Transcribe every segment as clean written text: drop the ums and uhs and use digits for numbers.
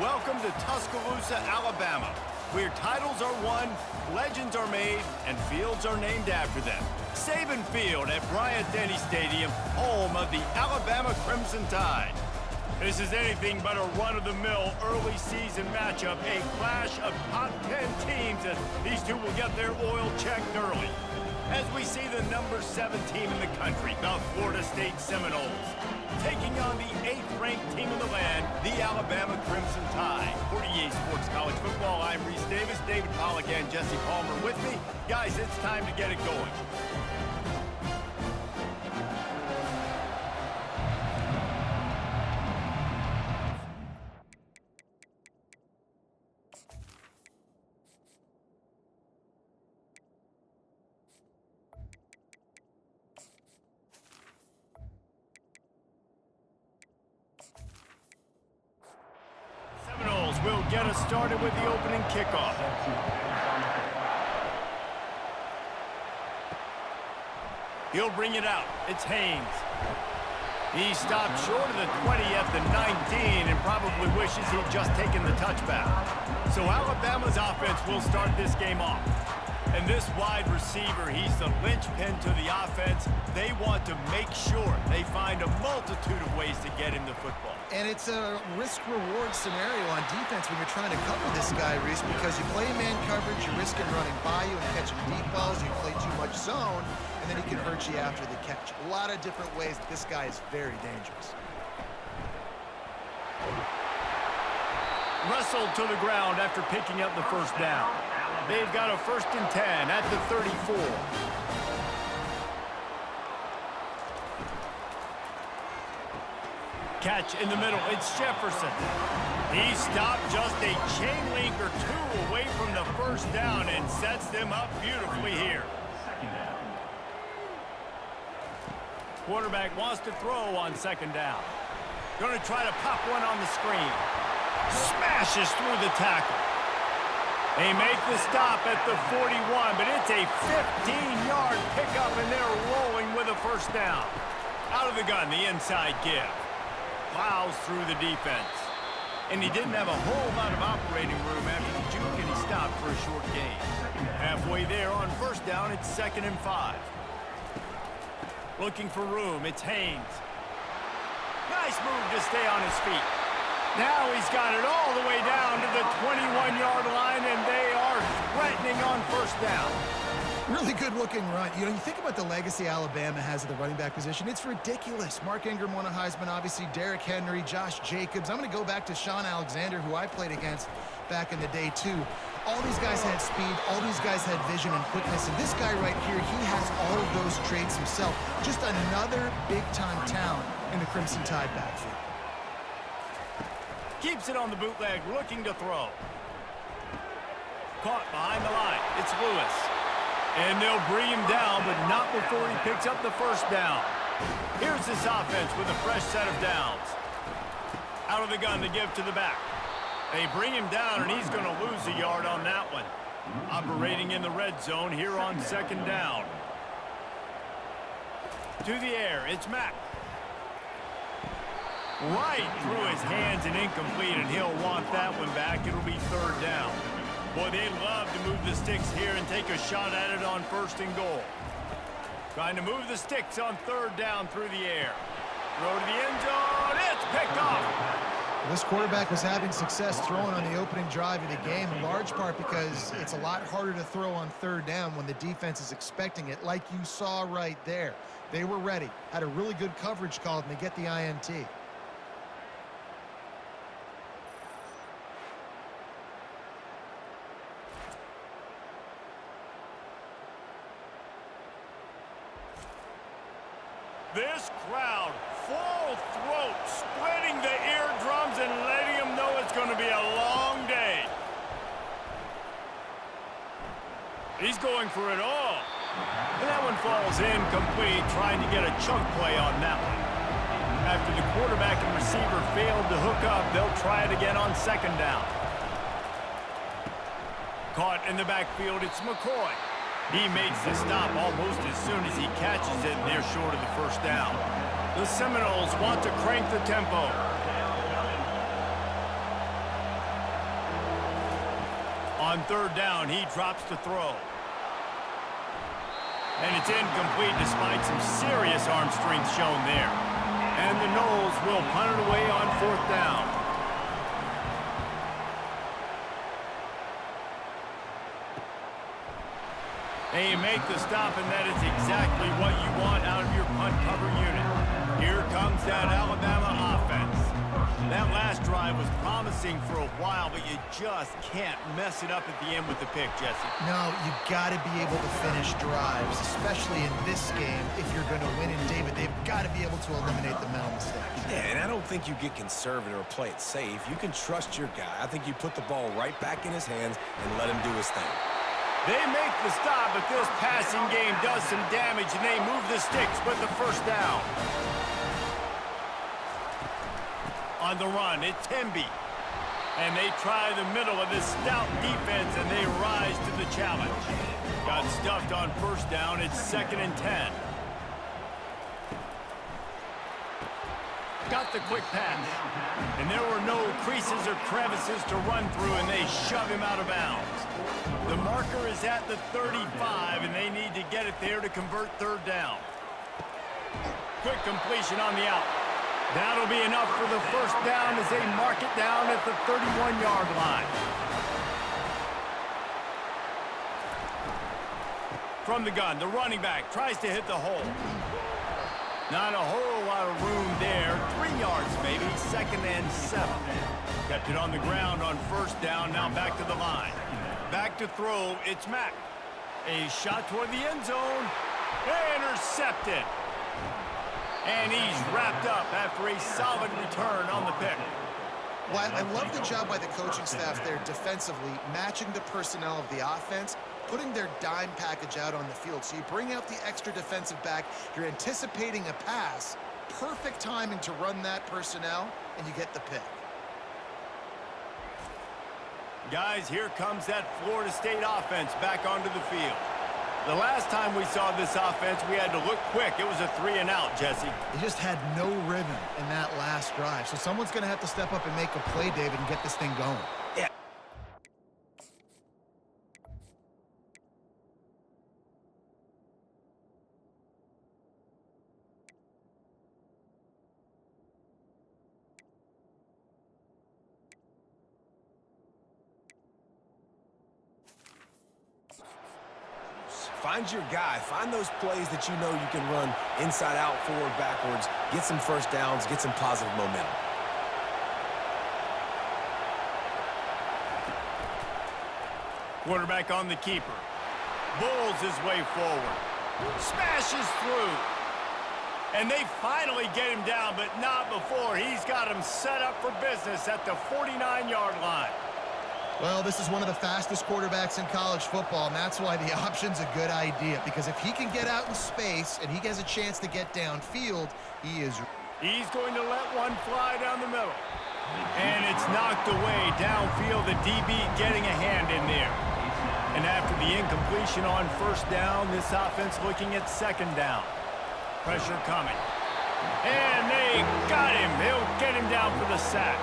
Welcome to Tuscaloosa, Alabama, where titles are won, legends are made, and fields are named after them. Saban Field at Bryant-Denny Stadium, home of the Alabama Crimson Tide. This is anything but a run-of-the-mill early season matchup, a clash of top 10 teams as these two will get their oil checked early. As we see the number 7 team in the country, the Florida State Seminoles, taking on the 8th-ranked team in the land, the Alabama Crimson Tide. For EA Sports College Football, I'm Reese Davis, David Pollack, and Jesse Palmer with me. Guys, it's time to get it going. Will get us started with the opening kickoff. He'll bring it out. It's Haynes. He stopped short of the 20 at the 19 and probably wishes he'd just taken the touchback. So Alabama's offense will start this game off. And this wide receiver, he's the linchpin to the offense. They want to make sure they find a multitude of ways to get him the football. And it's a risk-reward scenario on defense when you're trying to cover this guy, Reese, because you play man coverage, you're risking running by you and catching deep balls, you play too much zone, and then he can hurt you after the catch. A lot of different ways that this guy is very dangerous. Wrestled to the ground after picking up the first down. They've got a 1st and 10 at the 34. Catch in the middle, it's Jefferson. He stopped just a chain link or two away from the first down and sets them up beautifully here. Quarterback wants to throw on 2nd down. Going to try to pop one on the screen. Smashes through the tackle. They make the stop at the 41, but it's a 15-yard pickup, and they're rolling with a 1st down. Out of the gun, the inside give. Plows through the defense. And he didn't have a whole lot of operating room after the juke, and he stopped for a short gain. Halfway there on 1st down, it's 2nd and 5. Looking for room, it's Haynes. Nice move to stay on his feet. Now he's got it all the way down to the 21-yard line, and they are threatening on 1st down. Really good-looking run. You know, you think about the legacy Alabama has at the running back position. It's ridiculous. Mark Ingram won a Heisman, obviously. Derrick Henry, Josh Jacobs. I'm going to go back to Sean Alexander, who I played against back in the day, too. All these guys had speed. All these guys had vision and quickness. And this guy right here, he has all of those traits himself. Just another big-time talent in the Crimson Tide backfield. Keeps it on the bootleg, looking to throw. Caught behind the line. It's Lewis. And they'll bring him down, but not before he picks up the 1st down. Here's this offense with a fresh set of downs. Out of the gun to give to the back. They bring him down, and he's going to lose a yard on that one. Operating in the red zone here on 2nd down. To the air, it's Mack. Right through his hands and incomplete, and he'll want that one back. It'll be 3rd down. Boy, they love to move the sticks here and take a shot at it on 1st and goal. Trying to move the sticks on 3rd down through the air. Throw to the end zone. It's picked off. This quarterback was having success throwing on the opening drive of the game, in large part because it's a lot harder to throw on 3rd down when the defense is expecting it, like you saw right there. They were ready, had a really good coverage call, and they get the INT. This crowd, full throat, splitting the eardrums and letting them know it's going to be a long day. He's going for it all. And that one falls incomplete, trying to get a chunk play on that one. After the quarterback and receiver failed to hook up, they'll try it again on 2nd down. Caught in the backfield, it's McCoy. He makes the stop almost as soon as he catches it, and they're short of the 1st down. The Seminoles want to crank the tempo. On third down, he drops the throw. And it's incomplete despite some serious arm strength shown there. And the Noles will punt it away on fourth down. And you make the stop, and that is exactly what you want out of your punt cover unit. Here comes that Alabama offense. That last drive was promising for a while, but you just can't mess it up at the end with the pick, Jesse. No, you got to be able to finish drives, especially in this game. If you're going to win in David, they've got to be able to eliminate the mental mistakes. Yeah, and I don't think you get conservative or play it safe. You can trust your guy. I think you put the ball right back in his hands and let him do his thing. They make the stop, but this passing game does some damage, and they move the sticks with the first down. On the run, it's Temby. And they try the middle of this stout defense, and they rise to the challenge. Got stuffed on first down. It's 2nd and 10. Got the quick pass. And there were no creases or crevices to run through, and they shove him out of bounds. The marker is at the 35, and they need to get it there to convert third down. Quick completion on the out. That'll be enough for the first down as they mark it down at the 31-yard line. From the gun, the running back tries to hit the hole. Not a whole lot of room there. 3 yards maybe, 2nd and 7. Kept it on the ground on first down, now back to the line. Back to throw, it's Mack. A shot toward the end zone. Intercepted. And he's wrapped up after a solid return on the pick. Well, I love the job by the coaching staff there defensively, matching the personnel of the offense, putting their dime package out on the field. So you bring out the extra defensive back, you're anticipating a pass, perfect timing to run that personnel, and you get the pick. Guys, here comes that Florida State offense back onto the field. The last time we saw this offense, we had to look quick. It was a 3-and-out, Jesse. They just had no rhythm in that last drive. So someone's going to have to step up and make a play, David, and get this thing going. Yeah. Find your guy. Find those plays that you know you can run inside out, forward, backwards, get some first downs, get some positive momentum. Quarterback on the keeper. Bulls his way forward. Smashes through. And they finally get him down, but not before he's got him set up for business at the 49-yard line. Well, this is one of the fastest quarterbacks in college football, and that's why the option's a good idea. Because if he can get out in space and he gets a chance to get downfield, he is... He's going to let one fly down the middle. And it's knocked away downfield, the DB getting a hand in there. And after the incompletion on first down, this offense looking at second down. Pressure coming. And they got him. They'll get him down for the sack.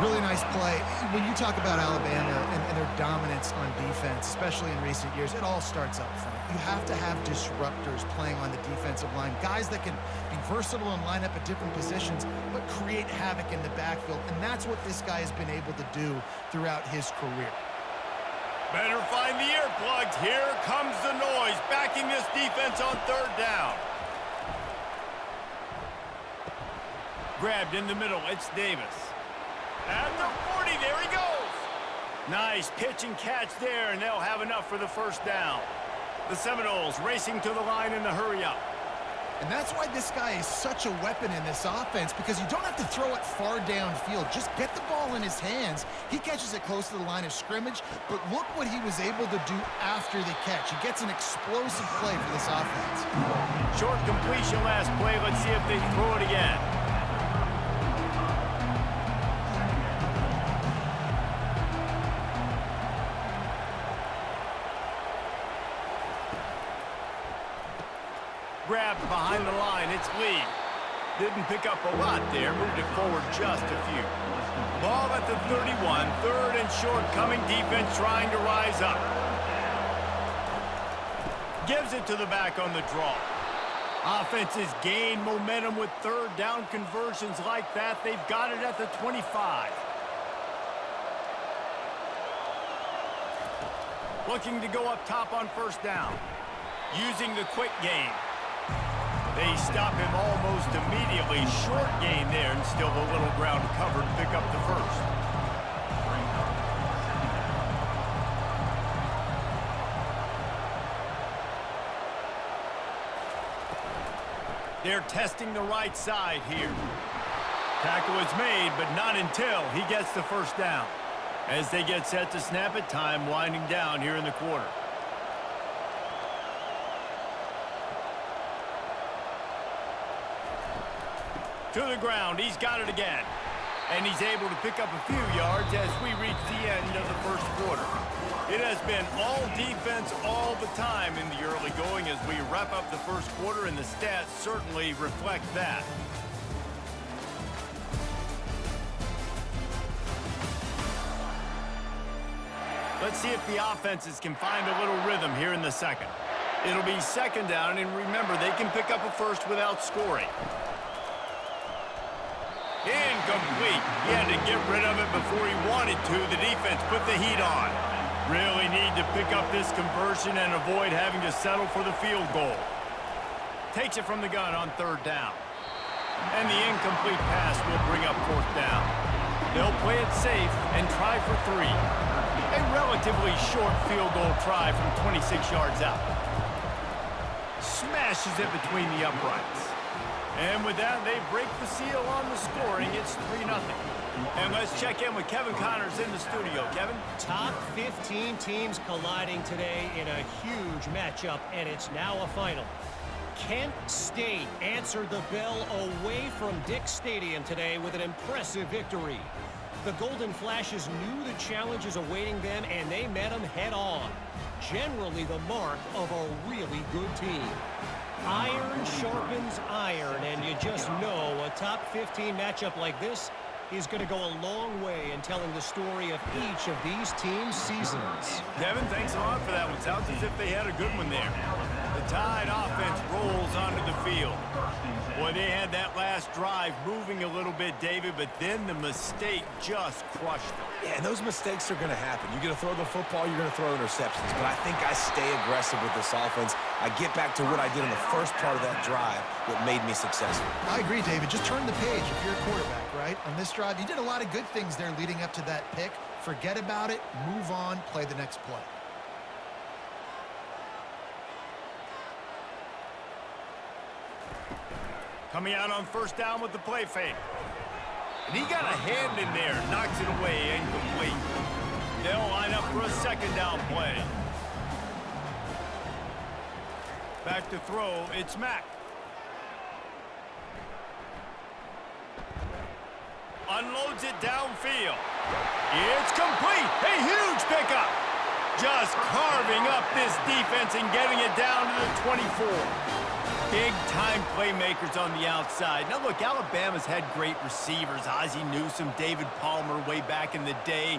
Really nice play. When you talk about Alabama and their dominance on defense, especially in recent years, it all starts up front. You have to have disruptors playing on the defensive line, guys that can be versatile and line up at different positions, but create havoc in the backfield. And that's what this guy has been able to do throughout his career. Better find the earplugs. Here comes the noise, backing this defense on third down. Grabbed in the middle, it's Davis. At the 40, there he goes. Nice pitch and catch there, and they'll have enough for the first down. The Seminoles racing to the line in the hurry-up. And that's why this guy is such a weapon in this offense, because you don't have to throw it far downfield. Just get the ball in his hands. He catches it close to the line of scrimmage, but look what he was able to do after the catch. He gets an explosive play for this offense. Short completion last play. Let's see if they throw it again. Grabbed behind the line, it's Lee. Didn't pick up a lot there, moved it forward just a few. Ball at the 31, third and short, coming defense trying to rise up. Gives it to the back on the draw. Offenses gain momentum with third down conversions like that. They've got it at the 25. Looking to go up top on first down. Using the quick game. They stop him almost immediately. Short gain there and still a little ground covered to pick up the first. They're testing the right side here. Tackle is made, but not until he gets the first down. As they get set to snap it, time winding down here in the quarter. To the ground, he's got it again. And he's able to pick up a few yards as we reach the end of the first quarter. It has been all defense all the time in the early going as we wrap up the first quarter, and the stats certainly reflect that. Let's see if the offenses can find a little rhythm here in the second. It'll be second down, and remember, they can pick up a first without scoring. Incomplete. He had to get rid of it before he wanted to. The defense put the heat on. Really need to pick up this conversion and avoid having to settle for the field goal. Takes it from the gun on third down. And the incomplete pass will bring up fourth down. They'll play it safe and try for three. A relatively short field goal try from 26 yards out. Smashes it between the uprights. And with that, they break the seal on the scoring. It's 3-0. And let's check in with Kevin Connors in the studio. Kevin? Top 15 teams colliding today in a huge matchup, and it's now a final. Kent State answered the bell away from Dick Stadium today with an impressive victory. The Golden Flashes knew the challenges awaiting them, and they met them head-on. Generally the mark of a really good team. Iron sharpens iron, and you just know a top 15 matchup like this is going to go a long way in telling the story of each of these teams' seasons. Kevin, thanks a lot for that one. Sounds as if they had a good one there. The Tide offense rolls onto the field. Boy, they had that last drive moving a little bit, David, but then the mistake just crushed them. Yeah, and those mistakes are going to happen. You're going to throw the football, you're going to throw interceptions. But I think I stay aggressive with this offense. I get back to what I did in the first part of that drive that made me successful. I agree, David. Just turn the page if you're a quarterback, right? On this drive, you did a lot of good things there leading up to that pick. Forget about it, move on, play the next play. Coming out on first down with the play fake. And he got a hand in there, knocks it away, incomplete. They'll line up for a second down play. Back to throw, it's Mack. Unloads it downfield. It's complete. A huge pickup. Just carving up this defense and getting it down to the 24. Big-time playmakers on the outside. Now, look, Alabama's had great receivers. Ozzie Newsome, David Palmer way back in the day.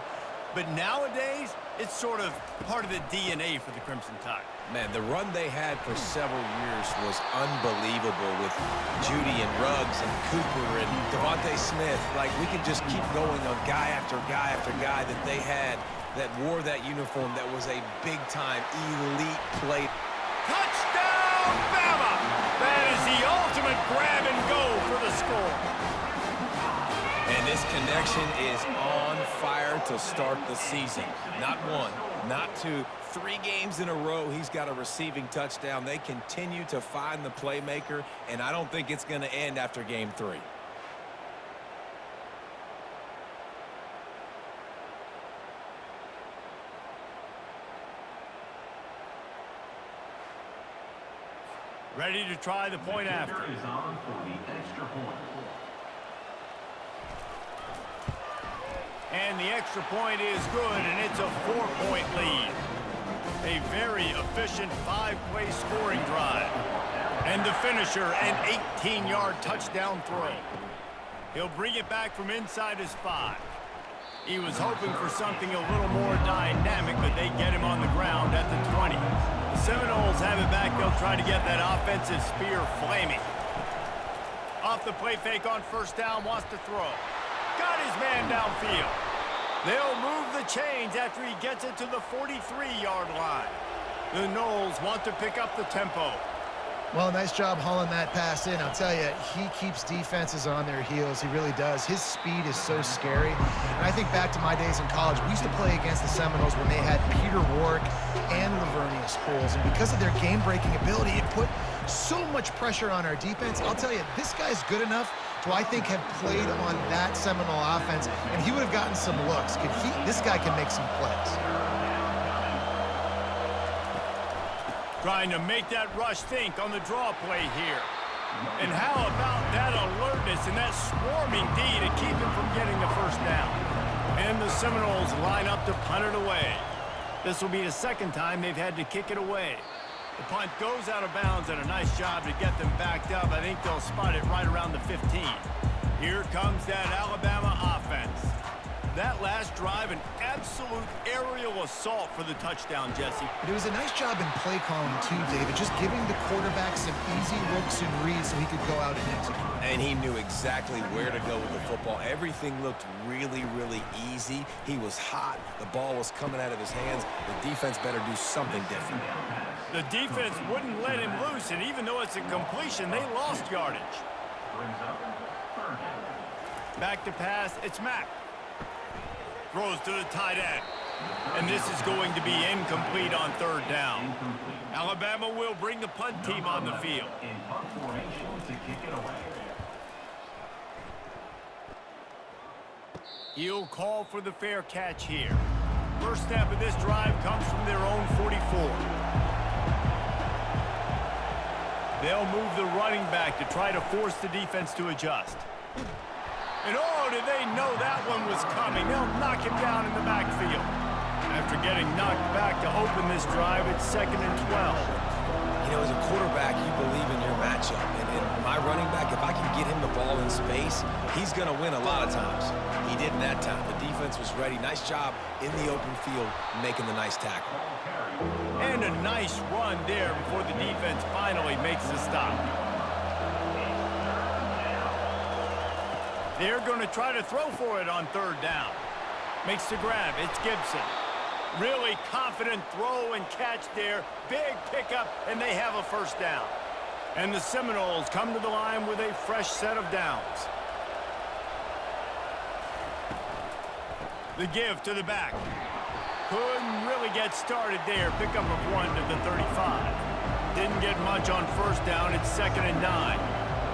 But nowadays, it's sort of part of the DNA for the Crimson Tide. Man, the run they had for several years was unbelievable with Judy and Ruggs and Cooper and Devontae Smith. Like, we could just keep going on guy after guy after guy that they had that wore that uniform that was a big-time elite play. Touchdown, Bama! That is the ultimate grab and go for the score. And this connection is on fire to start the season. Not one, not two, 3 games in a row he's got a receiving touchdown. They continue to find the playmaker, and I don't think it's going to end after game 3. Ready to try the point after. And the extra point is good, and it's a 4-point lead. A very efficient 5-play scoring drive. And the finisher, an 18-yard touchdown throw. He'll bring it back from inside his 5. He was hoping for something a little more dynamic, but they get him on the ground at the 20. The Seminoles have it back. They'll try to get that offensive spear flaming. Off the play fake on first down, wants to throw. Got his man downfield. They'll move the chains after he gets it to the 43-yard line. The Noles want to pick up the tempo. Well, nice job hauling that pass in. I'll tell you, he keeps defenses on their heels. He really does. His speed is so scary. And I think back to my days in college, we used to play against the Seminoles when they had Peter Warrick and Lavernius Coles. And because of their game-breaking ability, it put so much pressure on our defense. I'll tell you, this guy's good enough to, I think, have played on that Seminole offense, and he would have gotten some looks. This guy can make some plays. Trying to make that rush think on the draw play here. And how about that alertness and that swarming D to keep him from getting the first down? And the Seminoles line up to punt it away. This will be the second time they've had to kick it away. The punt goes out of bounds, and a nice job to get them backed up. I think they'll spot it right around the 15. Here comes that Alabama offense. That last drive, an absolute aerial assault for the touchdown, Jesse. But it was a nice job in play calling too, David, just giving the quarterback some easy looks and reads so he could go out and execute. And he knew exactly where to go with the football. Everything looked really, really easy. He was hot. The ball was coming out of his hands. The defense better do something different. The defense wouldn't let him loose, and even though it's a completion, they lost yardage. Back to pass, it's Mack. Throws to the tight end. And this is going to be incomplete on third down. Alabama will bring the punt team on the field. He'll call for the fair catch here. First snap of this drive comes from their own 44. They'll move the running back to try to force the defense to adjust. And oh, did they know that one was coming? They'll knock him down in the backfield. After getting knocked back to open this drive, it's 2nd and 12. You know, as a quarterback, you believe in your matchup. And my running back, if I can get him the ball in space, he's going to win a lot of times. He didn't that time. The defense was ready. Nice job in the open field making the nice tackle. And a nice run there before the defense finally makes the stop. They're going to try to throw for it on third down. Makes the grab. It's Gibson. Really confident throw and catch there. Big pickup, and they have a first down. And the Seminoles come to the line with a fresh set of downs. The give to the back. Couldn't really get started there. Pickup of 1 to the 35. Didn't get much on first down. It's 2nd and 9.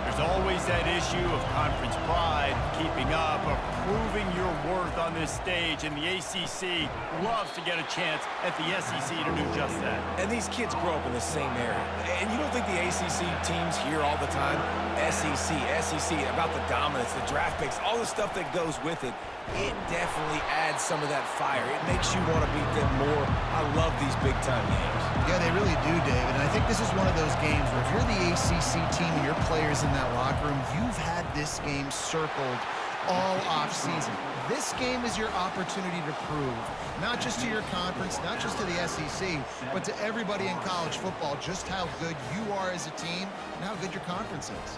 There's always that issue of conference pride, keeping up, of proving your worth on this stage, and the ACC loves to get a chance at the SEC to do just that. And these kids grow up in the same area. And you don't think the ACC teams hear all the time, SEC, about the dominance, the draft picks, all the stuff that goes with it. It definitely adds some of that fire. It makes you want to beat them more. I love these big-time games. Yeah, they really do, David. And I think this is one of those games where if you're the ACC team and your players in that locker room, you've had this game circled all off-season. This game is your opportunity to prove, not just to your conference, not just to the SEC, but to everybody in college football, just how good you are as a team and how good your conference is.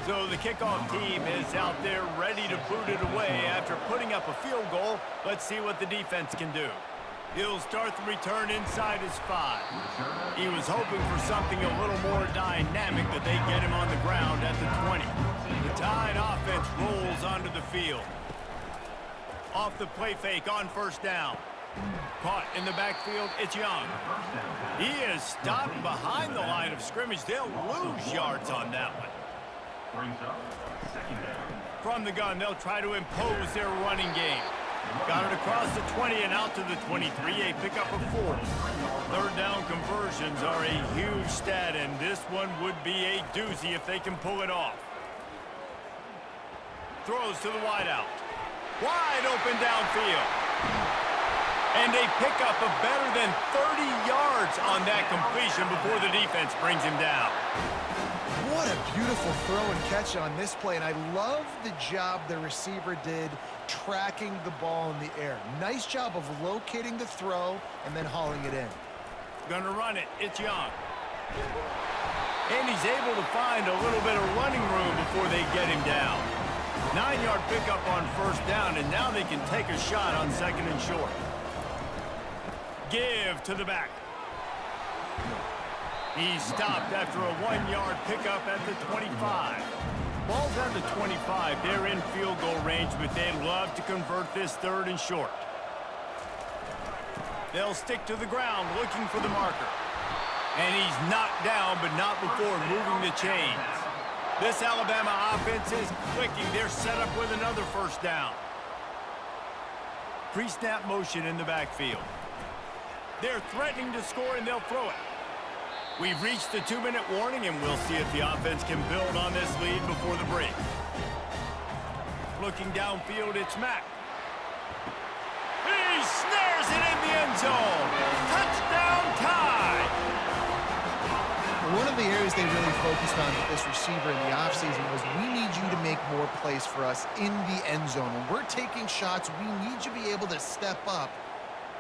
So the kickoff team is out there ready to boot it away after putting up a field goal. Let's see what the defense can do. He'll start the return inside his 5. He was hoping for something a little more dynamic, but they get him on the ground at the 20. The Tide offense rolls onto the field. Off the play fake on first down. Caught in the backfield, it's Young. He is stopped behind the line of scrimmage. They'll lose yards on that one. From the gun, they'll try to impose their running game. Got it across the 20 and out to the 23, a pickup of 4. Third down conversions are a huge stat, and this one would be a doozy if they can pull it off. throws to the wideout. Wide open downfield. And a pickup of better than 30 yards on that completion before the defense brings him down. What a beautiful throw and catch on this play, and I love the job the receiver did tracking the ball in the air. Nice job of locating the throw and then hauling it in. Gonna run it. It's Young. And he's able to find a little bit of running room before they get him down. 9-yard pickup on first down, and now they can take a shot on second and short. Give to the back. He's stopped after a 1-yard pickup at the 25. Ball's at the 25. They're in field goal range, but they'd love to convert this third and short. They'll stick to the ground looking for the marker. And he's knocked down, but not before moving the chains. This Alabama offense is clicking. They're set up with another first down. Pre-snap motion in the backfield. They're threatening to score, and they'll throw it. We've reached the 2-minute warning, and we'll see if the offense can build on this lead before the break. Looking downfield, it's Mack. He snares it in the end zone. Touchdown Tide! One of the areas they really focused on with this receiver in the offseason was, we need you to make more plays for us in the end zone. When we're taking shots, we need you to be able to step up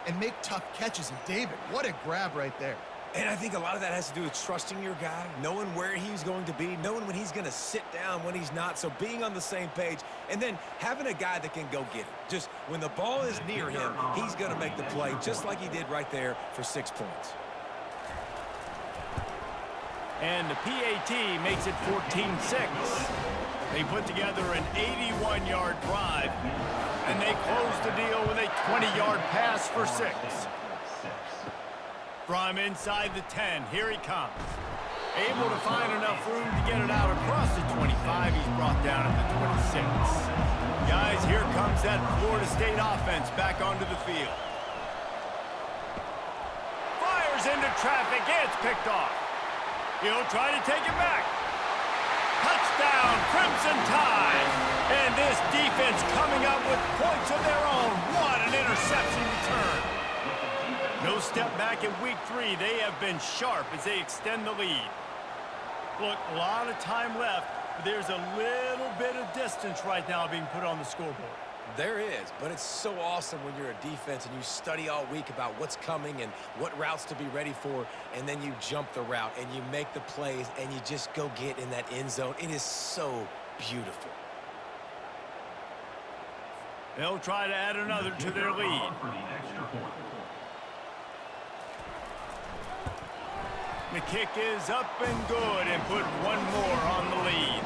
and make tough catches. And David, what a grab right there. And I think a lot of that has to do with trusting your guy, knowing where he's going to be, knowing when he's going to sit down, when he's not, so being on the same page, and then having a guy that can go get it. Just when the ball is near him, he's going to make the play, just like he did right there for 6 points. And the PAT makes it 14-6. They put together an 81-yard drive, and they close the deal with a 20-yard pass for 6. From inside the 10, here he comes. Able to find enough room to get it out across the 25. He's brought down at the 26. Guys, here comes that Florida State offense back onto the field. Fires into traffic. It's picked off. He'll try to take it back. Touchdown, Crimson Tide. And this defense coming up with points of their own. What an interception return. No step back in week 3. They have been sharp as they extend the lead. Look, a lot of time left, but there's a little bit of distance right now being put on the scoreboard. There is, but it's so awesome when you're a defense and you study all week about what's coming and what routes to be ready for, and then you jump the route and you make the plays and you just go get in that end zone. It is so beautiful. They'll try to add another to their lead. The kick is up and good, and put one more on the lead.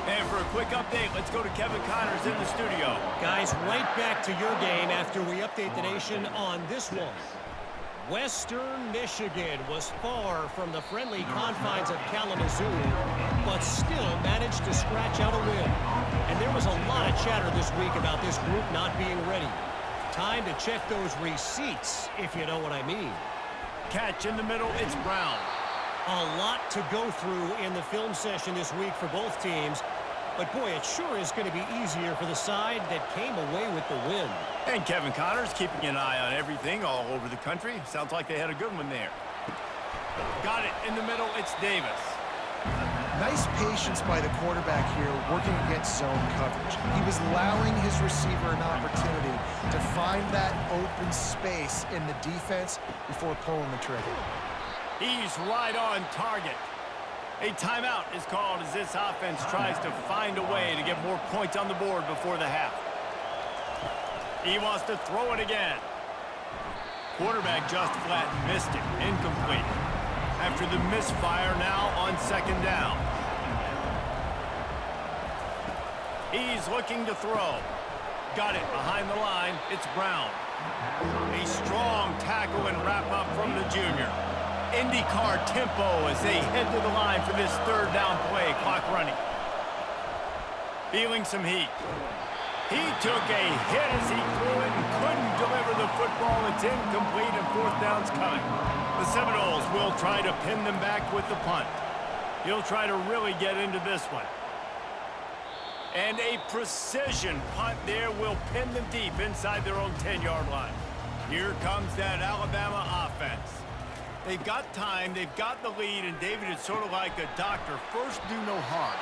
And for a quick update, let's go to Kevin Connors in the studio. Guys, right back to your game after we update the nation on this one. Western Michigan was far from the friendly confines of Kalamazoo, but still managed to scratch out a win. And there was a lot of chatter this week about this group not being ready. Time to check those receipts, if you know what I mean. Catch in the middle, it's Brown. A lot to go through in the film session this week for both teams. But boy, it sure is going to be easier for the side that came away with the win. And Kevin Connors keeping an eye on everything all over the country. Sounds like they had a good one there. Got it in the middle, it's Davis. Nice patience by the quarterback here, working against zone coverage. He was allowing his receiver an opportunity to find that open space in the defense before pulling the trigger. He's right on target. A timeout is called as this offense tries to find a way to get more points on the board before the half. He wants to throw it again. Quarterback just flat missed it. Incomplete. After the misfire, now on second down. He's looking to throw. Got it behind the line. It's Brown. A strong tackle and wrap up from the junior. IndyCar tempo as they head to the line for this third down play. Clock running. Feeling some heat. He took a hit as he threw it and couldn't deliver the football. It's incomplete and fourth down's coming. The Seminoles will try to pin them back with the punt. He'll try to really get into this one. And a precision punt there will pin them deep inside their own 10-yard line. Here comes that Alabama offense. They've got time, they've got the lead, and David, it's sort of like a doctor. First, do no harm.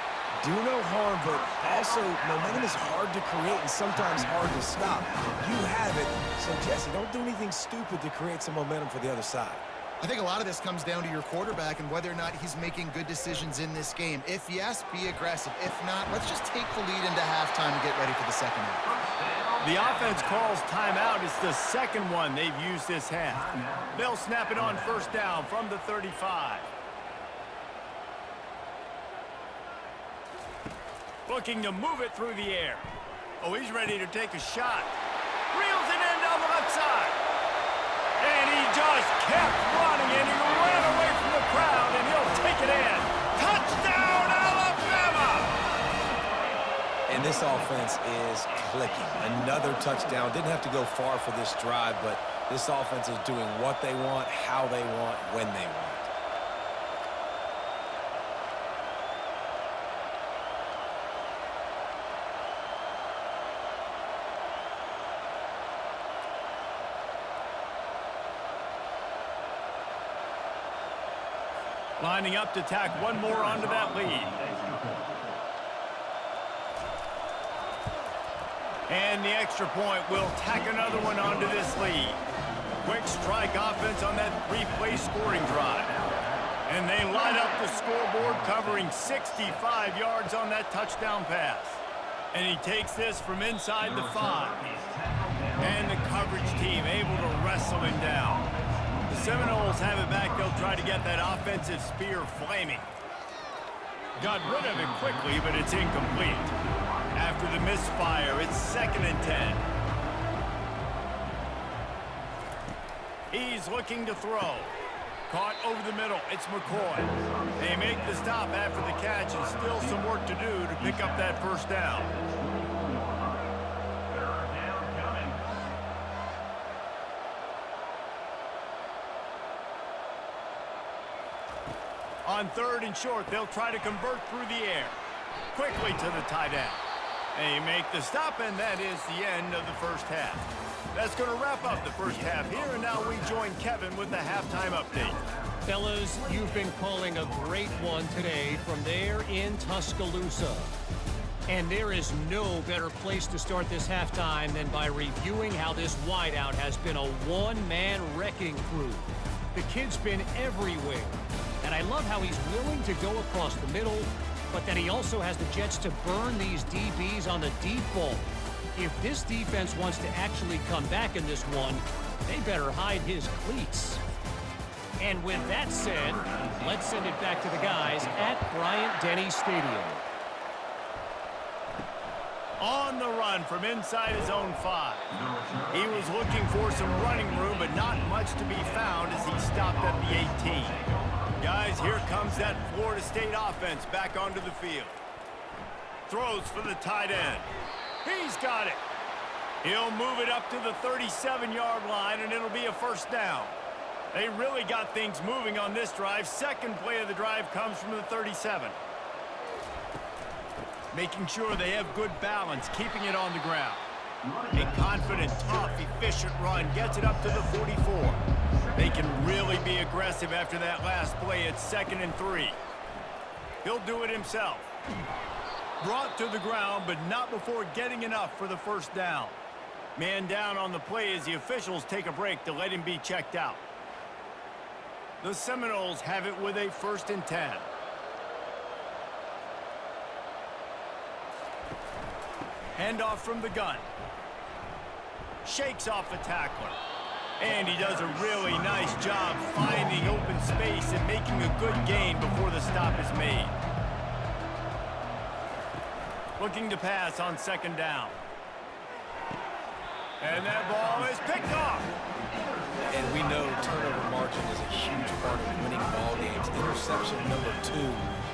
Do no harm, but also momentum is hard to create and sometimes hard to stop. You have it, so Jesse, don't do anything stupid to create some momentum for the other side. I think a lot of this comes down to your quarterback and whether or not he's making good decisions in this game. If yes, be aggressive. If not, let's just take the lead into halftime and get ready for the second half. The offense calls timeout. It's the second one they've used this half. They'll snap it on first down from the 35. Looking to move it through the air. Oh, he's ready to take a shot. Reels it in down the left side. And he just kept running, and he ran away from the crowd, and he'll take it in. Touchdown, Alabama! And this offense is clicking. Another touchdown. Didn't have to go far for this drive, but this offense is doing what they want, how they want, when they want. Lining up to tack one more onto that lead. And the extra point will tack another one onto this lead. Quick strike offense on that three-play scoring drive. And they light up the scoreboard, covering 65 yards on that touchdown pass. And he takes this from inside the 5. And the coverage team able to wrestle him down. The Seminoles have it back. They'll try to get that offensive spear flaming. Got rid of it quickly, but it's incomplete. After the misfire, it's 2nd and 10. He's looking to throw. Caught over the middle. It's McCoy. They make the stop after the catch, and still some work to do to pick up that first down. On 3rd and short, they'll try to convert through the air. Quickly to the tight end. They make the stop, and that is the end of the first half. That's going to wrap up the first half here, and now we join Kevin with the halftime update. Fellas, you've been calling a great one today from there in Tuscaloosa. And there is no better place to start this halftime than by reviewing how this wideout has been a one-man wrecking crew. The kid's been everywhere. And I love how he's willing to go across the middle, but that he also has the jets to burn these DBs on the deep ball. If this defense wants to actually come back in this one, they better hide his cleats. And with that said, let's send it back to the guys at Bryant-Denny Stadium. On the run from inside his own 5. He was looking for some running room, but not much to be found as he stopped at the 18. Guys, here comes that Florida State offense back onto the field. Throws for the tight end. He's got it. He'll move it up to the 37-yard line, and it'll be a first down. They really got things moving on this drive. Second play of the drive comes from the 37. Making sure they have good balance, keeping it on the ground. A confident, tough, efficient run gets it up to the 44. They can really be aggressive after that last play. It's 2nd and 3. He'll do it himself. Brought to the ground, but not before getting enough for the first down. Man down on the play as the officials take a break to let him be checked out. The Seminoles have it with a 1st and 10. Handoff from the gun. Shakes off the tackler. And he does a really nice job finding open space and making a good gain before the stop is made. Looking to pass on 2nd down. And that ball is picked off. And we know turnover margin is a huge part of winning ball games. Interception number 2.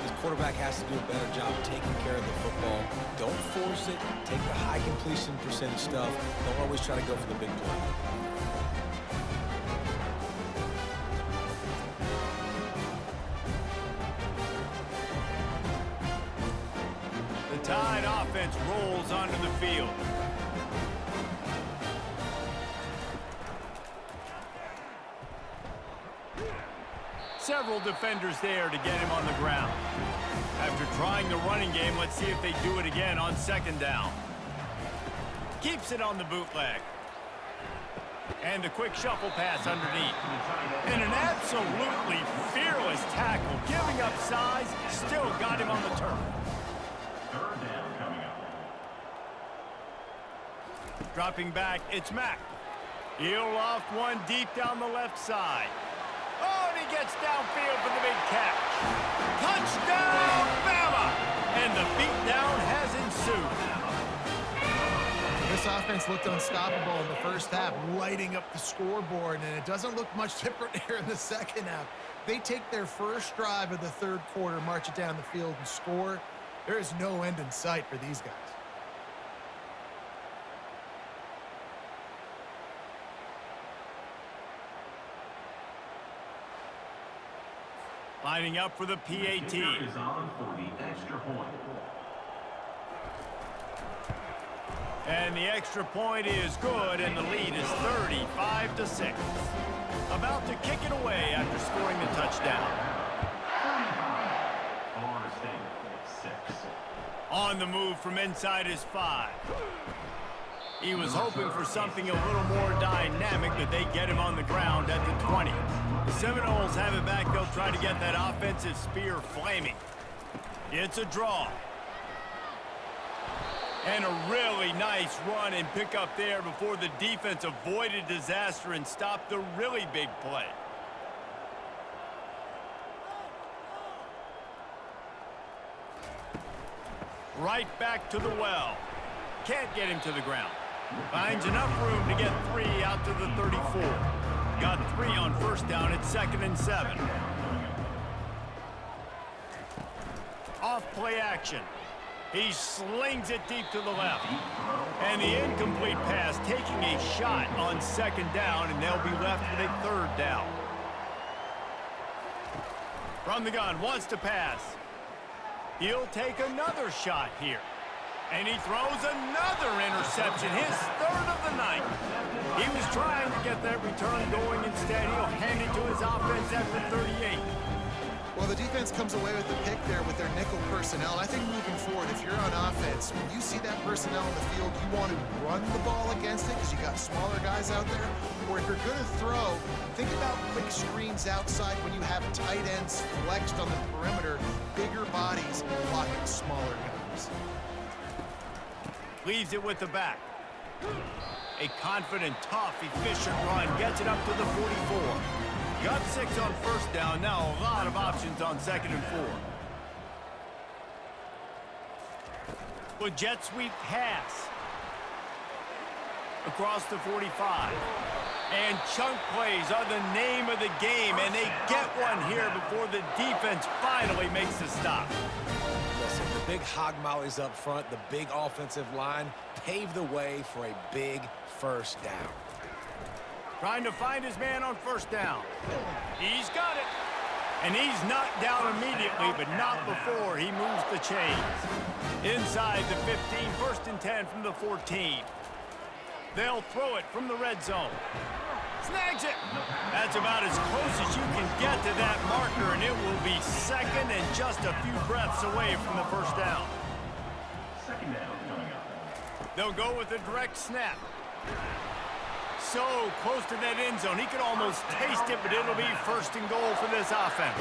This quarterback has to do a better job taking care of the football. Don't force it. Take the high completion percentage stuff. Don't always try to go for the big play. The Tide offense offense rolls onto the field. Several defenders there to get him on the ground. After trying the running game, let's see if they do it again on second down. Keeps it on the bootleg. And a quick shuffle pass underneath. And an absolutely fearless tackle, giving up size, still got him on the turf. Third down coming up. Dropping back, it's Mack. He'll loft one deep down the left side. Oh, and he gets downfield for the big catch. Touchdown, Bama! And the beatdown has ensued. This offense looked unstoppable in the first half, lighting up the scoreboard, and it doesn't look much different here in the second half. They take their first drive of the third quarter, march it down the field, and score. There is no end in sight for these guys. Lining up for the PAT. Kicker is on for the extra point. And the extra point is good, and the lead is 35-6. About to kick it away after scoring the touchdown. Florida State, 6. On the move from inside his 5. He was hoping for something a little more dynamic, but they get him on the ground at the 20. The Seminoles have it back. They'll try to get that offensive spear flaming. It's a draw. And a really nice run and pick up there before the defense avoided disaster and stopped the really big play. Right back to the well. Can't get him to the ground. Finds enough room to get 3 out to the 34. Got 3 on first down at 2nd and 7. Off play action. He slings it deep to the left. And the incomplete pass taking a shot on 2nd down, and they'll be left with a 3rd down. From the gun, wants to pass. He'll take another shot here. And he throws another interception, his 3rd of the night. He was trying to get that return going. Instead, he'll hand it to his offense at the 38. Well, the defense comes away with the pick there with their nickel personnel. I think moving forward, if you're on offense, when you see that personnel in the field, you want to run the ball against it because you got smaller guys out there. Or if you're going to throw, think about quick screens outside when you have tight ends flexed on the perimeter, bigger bodies blocking smaller guys. Leaves it with the back. A confident, tough, efficient run. Gets it up to the 44. Got 6 on first down. Now a lot of options on 2nd and 4. With jet sweep pass. Across the 45. And chunk plays are the name of the game. And they get one here before the defense finally makes the stop. Listen, the big hog mollies up front, the big offensive line, pave the way for a big first down. Trying to find his man on first down. He's got it. And he's knocked down immediately, but not before he moves the chains. Inside the 15, 1st and 10 from the 14. They'll throw it from the red zone. Snags it. That's about as close as you can get to that marker, and it will be 2nd and just a few breaths away from the first down. 2nd down coming up. They'll go with a direct snap. So close to that end zone. He could almost taste it, but it'll be 1st and goal for this offense.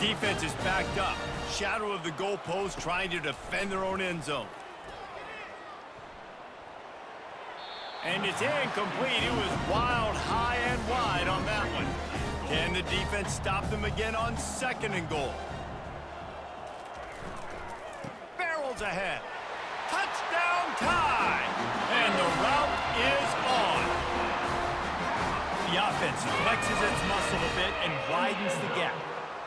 Defense is backed up. Shadow of the goalpost trying to defend their own end zone. And it's incomplete. It was wild, high and wide on that one. Can the defense stop them again on 2nd and goal? Barrels ahead. Touchdown time! And the route is on. The offense flexes its muscle a bit and widens the gap.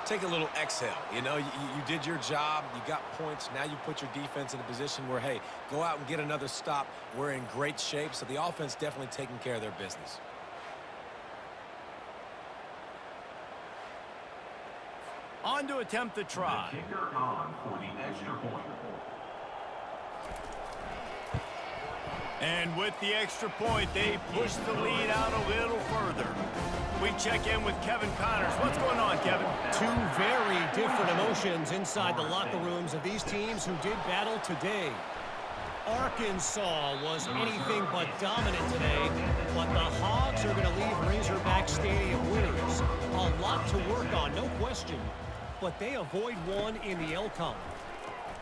Take a little exhale. You know, you did your job. You got points. Now you put your defense in a position where, hey, go out and get another stop. We're in great shape, so the offense definitely taking care of their business. On to attempt the try. The kicker on for the extra point. And with the extra point, they push the lead out a little further. We check in with Kevin Connors. What's going on, Kevin? Two very different emotions inside the locker rooms of these teams who did battle today. Arkansas was anything but dominant today, but the Hogs are going to leave Razorback Stadium winners. A lot to work on, no question, but they avoid one in the Elcon.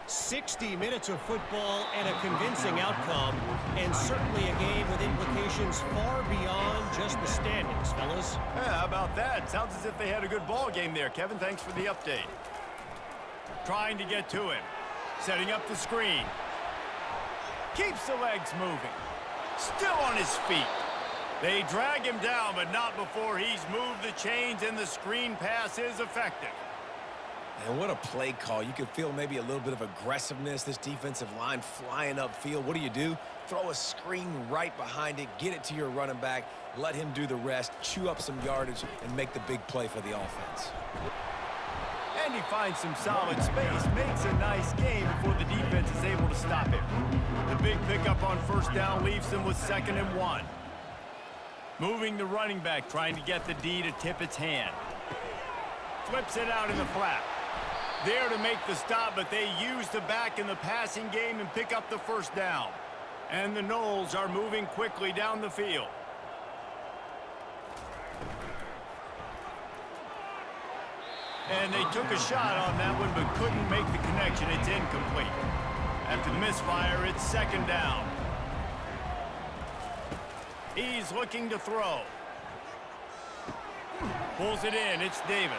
60 minutes of football and a convincing outcome, and certainly a game with implications far beyond just the standings, fellas. Yeah, how about that? Sounds as if they had a good ball game there, Kevin. Thanks for the update. Trying to get to him. Setting up the screen. Keeps the legs moving. Still on his feet. They drag him down, but not before he's moved the chains, and the screen pass is effective. And what a play call. You could feel maybe a little bit of aggressiveness, this defensive line flying upfield. What do? Throw a screen right behind it, get it to your running back, let him do the rest, chew up some yardage, and make the big play for the offense. And he finds some solid space, makes a nice game before the defense is able to stop him. The big pickup on first down leaves them with 2nd and 1. Moving the running back, trying to get the D to tip its hand. Flips it out in the flat. There to make the stop, but they use the back in the passing game and pick up the first down. And the Noles are moving quickly down the field. And they took a shot on that one, but couldn't make the connection. It's incomplete. After the misfire, it's 2nd down. He's looking to throw. Pulls it in. It's Davis.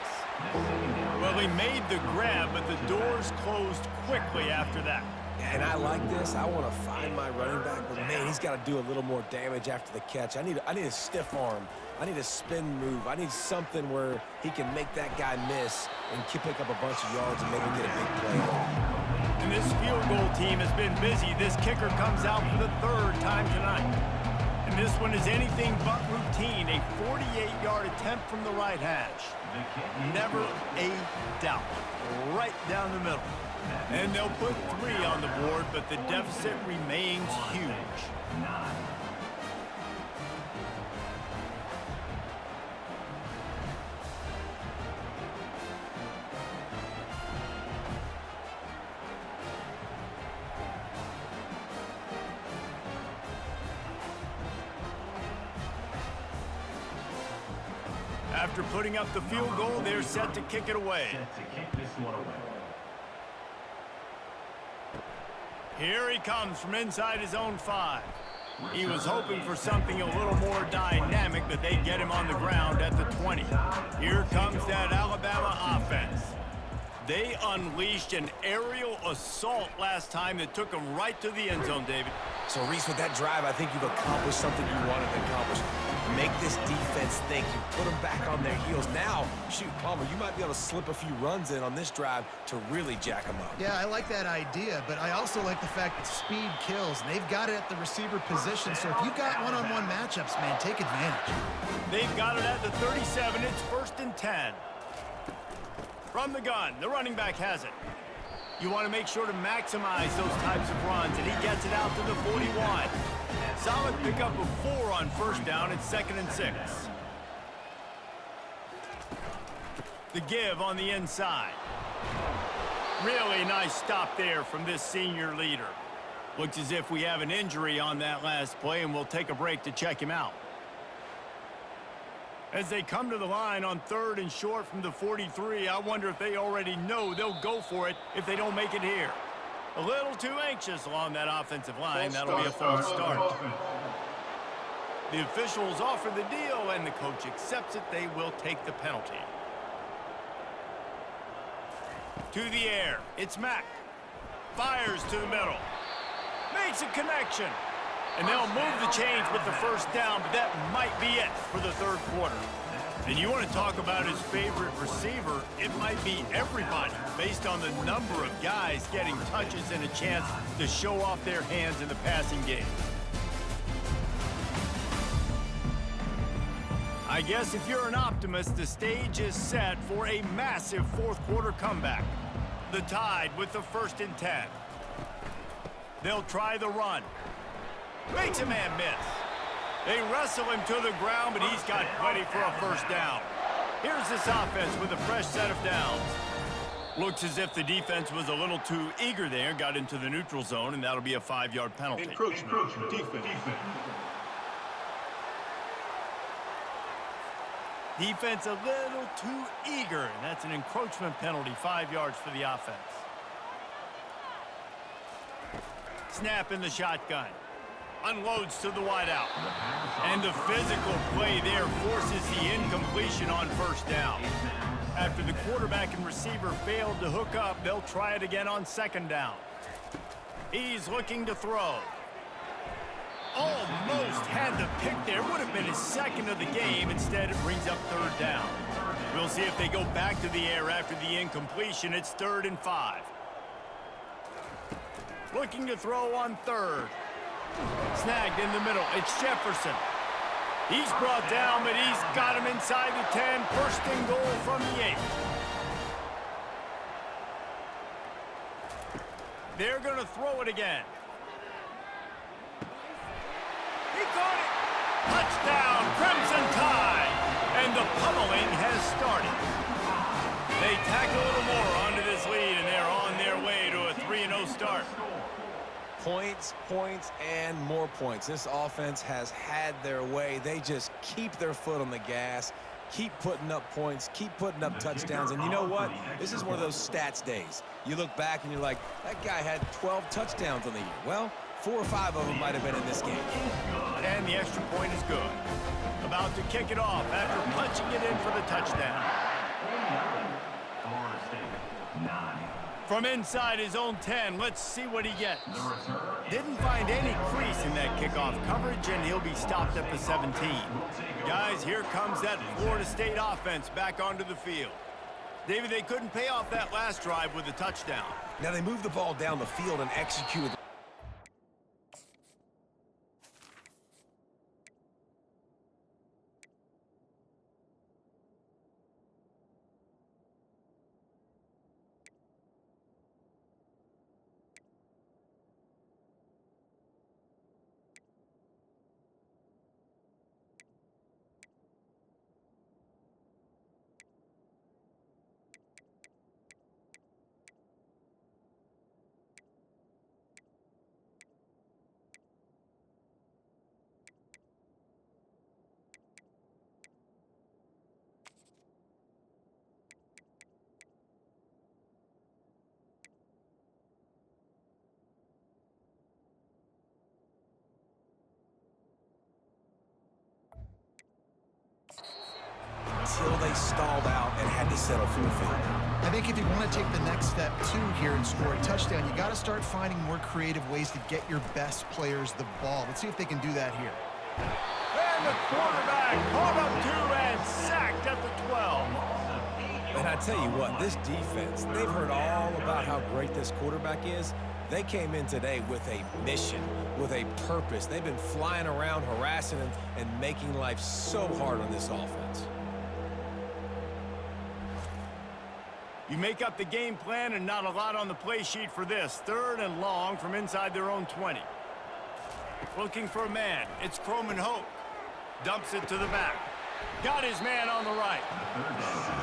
Well, he made the grab, but the doors closed quickly after that. And I like this. I want to find my running back, but man, he's got to do a little more damage after the catch. I need a stiff arm. I need a spin move. I need something where he can make that guy miss and pick up a bunch of yards and maybe get a big play. And this field goal team has been busy. This kicker comes out for the 3rd time tonight. And this one is anything but routine. A 48-yard attempt from the right hash. Never a doubt. Right down the middle. And they'll put 3 on the board, but the deficit remains huge. After putting up the field goal, they're set to kick it away. Here he comes from inside his own 5. He was hoping for something a little more dynamic, but they get him on the ground at the 20. Here comes that Alabama offense. They unleashed an aerial assault last time that took them right to the end zone, David. So, Reese, with that drive, I think you've accomplished something you wanted to accomplish. Make this defense think. You put them back on their heels. Now, shoot, Palmer, you might be able to slip a few runs in on this drive to really jack them up. Yeah, I like that idea, but I also like the fact that speed kills, and they've got it at the receiver position, so if you've got one-on-one matchups, man, take advantage. They've got it at the 37. It's 1st and 10. From the gun, the running back has it. You want to make sure to maximize those types of runs, and he gets it out to the 41. Solid pickup of 4 on first down. It's 2nd and 6. The give on the inside. Really nice stop there from this senior leader. Looks as if we have an injury on that last play, and we'll take a break to check him out. As they come to the line on 3rd and short from the 43, I wonder if they already know they'll go for it if they don't make it here. A little too anxious along that offensive line. That'll be a false start. The officials offer the deal, and the coach accepts it. They will take the penalty. To the air. It's Mack. Fires to the middle. Makes a connection. And they'll move the chains with the first down, but that might be it for the 3rd quarter. And you want to talk about his favorite receiver, it might be everybody based on the number of guys getting touches and a chance to show off their hands in the passing game. I guess if you're an optimist, the stage is set for a massive 4th quarter comeback. The Tide with the 1st and 10. They'll try the run. Makes a man miss. They wrestle him to the ground, but he's got plenty for a first down. Here's this offense with a fresh set of downs. Looks as if the defense was a little too eager there, got into the neutral zone, and that'll be a 5-yard penalty. Encroachment. Defense. Defense a little too eager, and that's an encroachment penalty, 5 yards for the offense. Snap in the shotgun. Unloads to the wideout. And the physical play there forces the incompletion on first down. After the quarterback and receiver failed to hook up, they'll try it again on second down. He's looking to throw. Almost had the pick there. Would have been his second of the game. Instead, it brings up third down. We'll see if they go back to the air after the incompletion. It's 3rd and 5. Looking to throw on third. Snagged in the middle. It's Jefferson. He's brought down, but he's got him inside the 10. First and goal from the 8. They're going to throw it again. He caught it. Touchdown, Crimson Tide. And the pummeling has started. They tack a little more onto this lead, and they're on their way to a 3-0 start. Points, points, and more points. This offense has had their way. They just keep their foot on the gas, keep putting up points, keep putting up touchdowns. And you know what? This is one of those stats days. You look back and you're like, that guy had 12 touchdowns on the year. Well, 4 or 5 of them might have been in this game. And the extra point is good. About to kick it off after punching it in for the touchdown. Florida State, 9. From inside his own 10, let's see what he gets. Didn't find any crease in that kickoff coverage, and he'll be stopped at the 17. Guys, here comes that Florida State offense back onto the field. David, they couldn't pay off that last drive with a touchdown. Now they moved the ball down the field and executed. Until they stalled out and had to settle for a field. I think if you want to take the next step, too, here and score a touchdown, you got to start finding more creative ways to get your best players the ball. Let's see if they can do that here. And the quarterback caught up to and sacked at the 12. And I tell you what, this defense, they've heard all about how great this quarterback is. They came in today with a mission, with a purpose. They've been flying around, harassing him, and making life so hard on this offense. You make up the game plan and not a lot on the play sheet for this. 3rd and long from inside their own 20. Looking for a man. It's Croman Hoke. Dumps it to the back. Got his man on the right.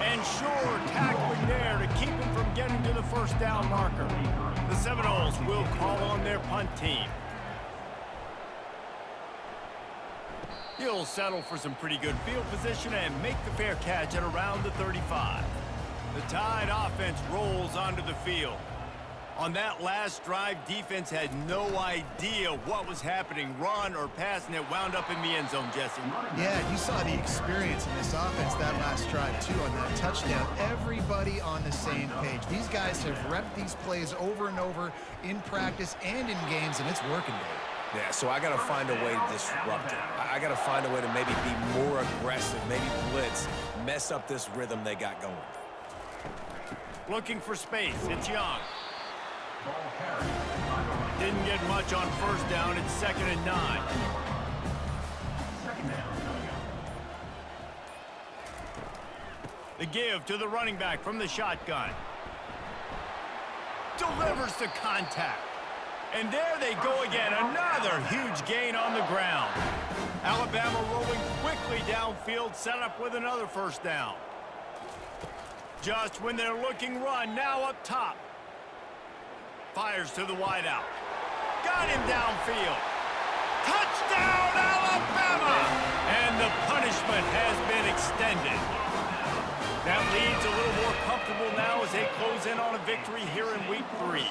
And sure, tackling there to keep him from getting to the first down marker. The Seminoles will call on their punt team. He'll settle for some pretty good field position and make the fair catch at around the 35. The Tide offense rolls onto the field. On that last drive, defense had no idea what was happening, run or pass, and it wound up in the end zone, Jesse. Yeah, you saw the experience in this offense that last drive, too, on that touchdown. Everybody on the same page. These guys have repped these plays over and over in practice and in games, and it's working, Dave. Yeah, so I got to find a way to disrupt it. I got to find a way to maybe be more aggressive, maybe blitz, mess up this rhythm they got going. Looking for space. It's Young. Didn't get much on first down. It's 2nd and 9. Second down coming up. The give to the running back from the shotgun. Delivers the contact. And there they go again. Another huge gain on the ground. Alabama rolling quickly downfield, set up with another first down. Just when they're looking run, now up top. Fires to the wideout. Got him downfield. Touchdown, Alabama! And the punishment has been extended. That lead's a little more comfortable now as they close in on a victory here in week 3.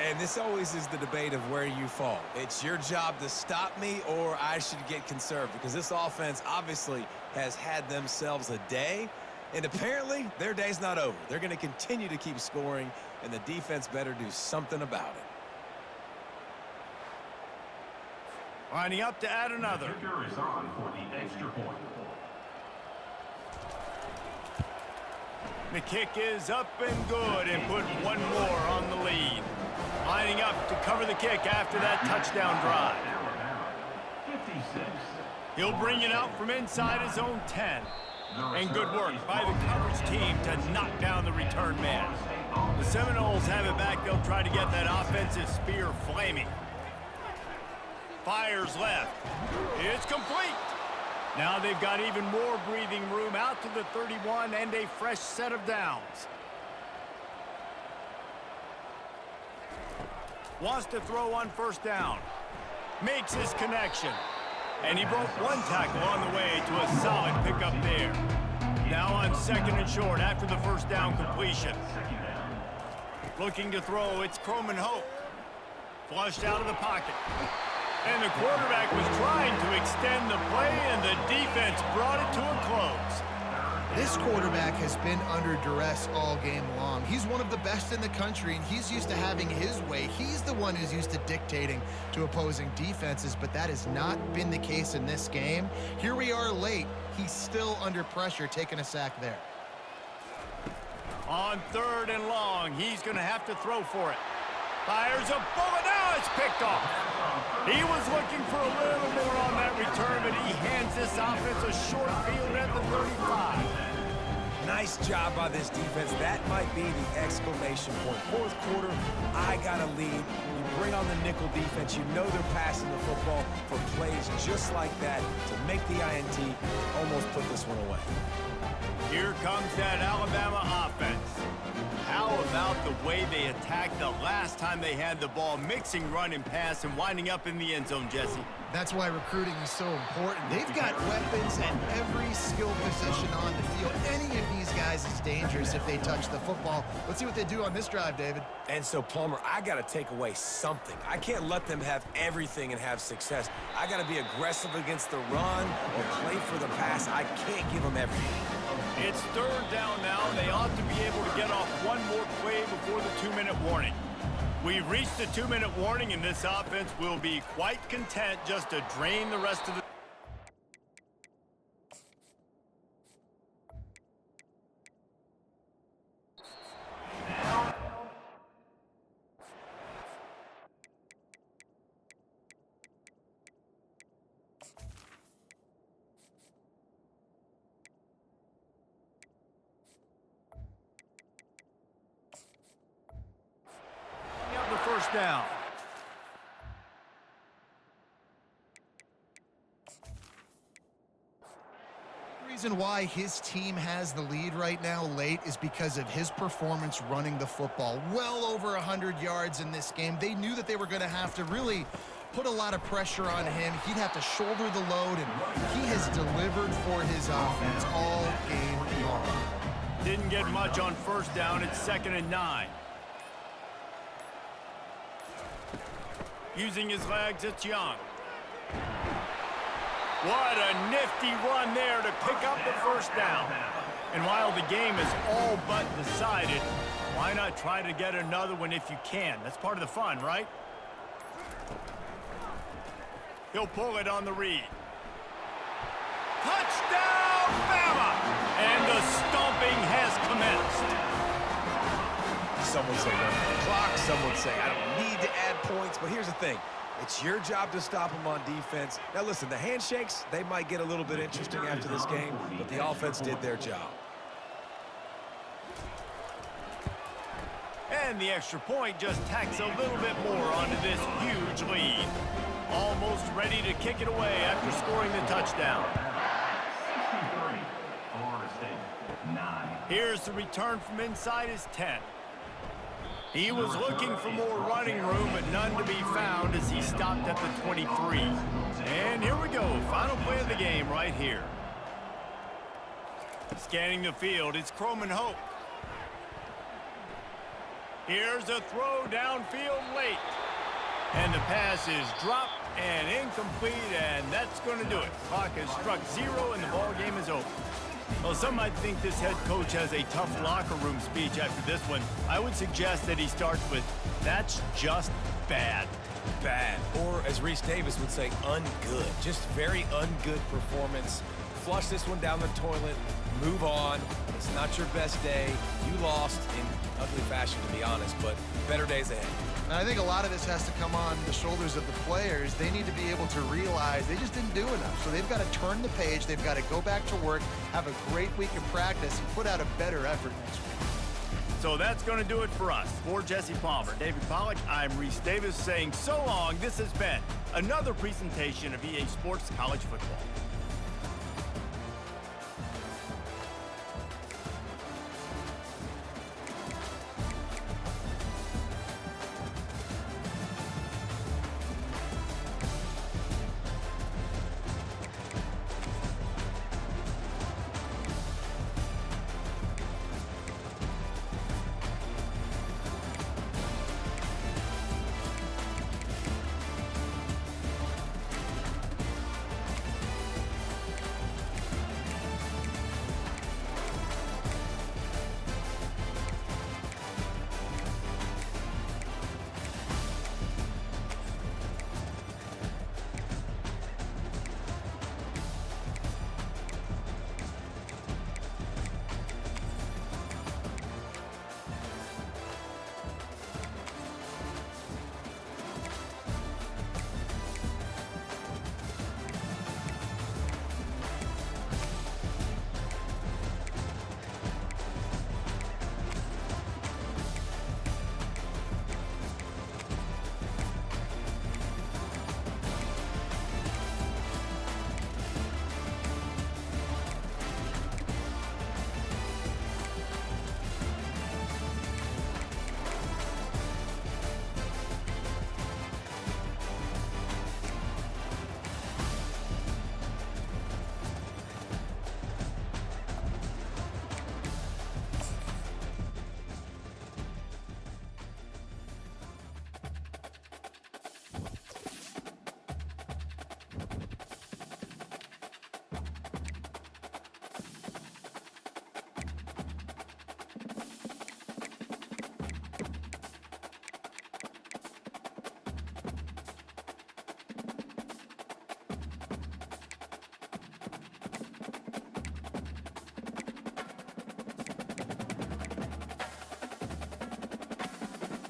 And this always is the debate of where you fall. It's your job to stop me or I should get conserved, because this offense obviously has had themselves a day, and apparently their day's not over. They're going to continue to keep scoring, and the defense better do something about it. Lining up to add another. Kicker is on for the extra point. The kick is up and good, and put one more on the lead. Lining up to cover the kick after that touchdown drive. Alabama, 56. He'll bring it out from inside his own 10. And good work by the coverage team to knock down the return man. The Seminoles have it back. They'll try to get that offensive spear flaming. Fires left. It's complete. Now they've got even more breathing room out to the 31 and a fresh set of downs. Wants to throw on first down. Makes his connection. And he broke one tackle on the way to a solid pickup there. Now on second and short after the first down completion. Looking to throw, it's Croman Hope. Flushed out of the pocket. And the quarterback was trying to extend the play, and the defense brought it to a close. This quarterback has been under duress all game long. He's one of the best in the country, and he's used to having his way. He's the one who's used to dictating to opposing defenses, but that has not been the case in this game. Here we are late. He's still under pressure, taking a sack there. On third and long, he's going to have to throw for it. Fires a bullet. Now it's picked off. He was looking for a little more on that return, but he hands this offense a short field at the 35. Nice job by this defense. That might be the exclamation point. Fourth quarter, I got a lead. You bring on the nickel defense. You know they're passing the football for plays just like that to make the INT, almost put this one away. Here comes that Alabama offense. How about the way they attacked the last time they had the ball, mixing run and pass and winding up in the end zone, Jesse? That's why recruiting is so important. They've got weapons at every skill position on the field. Any of these guys is dangerous if they touch the football. Let's see what they do on this drive, David. And so, Palmer, I got to take away something. I can't let them have everything and have success. I got to be aggressive against the run or play for the pass. I can't give them everything. It's third down now. They ought to be able to get off one more play before the 2-minute warning. We've reached the 2-minute warning, and this offense will be quite content just to drain the rest of the... First down. The reason why his team has the lead right now late is because of his performance running the football. Well over 100 yards in this game. They knew that they were going to have to really put a lot of pressure on him. He'd have to shoulder the load, and he has delivered for his offense all game long. Didn't get much on first down. It's 2nd and 9. Using his legs, it's Young. What a nifty run there to pick up the first down. And while the game is all but decided, why not try to get another one if you can? That's part of the fun, right? He'll pull it on the read. Touchdown, Bama! And the stomping has commenced. Some would say run the clock. Some would say I don't need to add points. But here's the thing. It's your job to stop them on defense. Now, listen, the handshakes, they might get a little bit interesting after this game, but the offense did their job. And the extra point just tacks a little bit more onto this huge lead. Almost ready to kick it away after scoring the touchdown. 63. Florida State, 9. Here's the return from inside his 10. He was looking for more running room, but none to be found as he stopped at the 23. And here we go, final play of the game right here. Scanning the field, it's Croman Hope. Here's a throw downfield late. And the pass is dropped and incomplete, and that's going to do it. Clock has struck 0, and the ball game is over. Well, some might think this head coach has a tough locker room speech after this one. I would suggest that he starts with, "That's just bad." Bad. Or, as Reese Davis would say, ungood. Just very ungood performance. Flush this one down the toilet. Move on. It's not your best day. You lost in ugly fashion, to be honest, but better days ahead. And I think a lot of this has to come on the shoulders of the players. They need to be able to realize they just didn't do enough. So they've got to turn the page. They've got to go back to work, have a great week of practice, and put out a better effort next week. So that's going to do it for us. For Jesse Palmer, David Pollack, I'm Reese Davis saying so long. This has been another presentation of EA Sports College Football.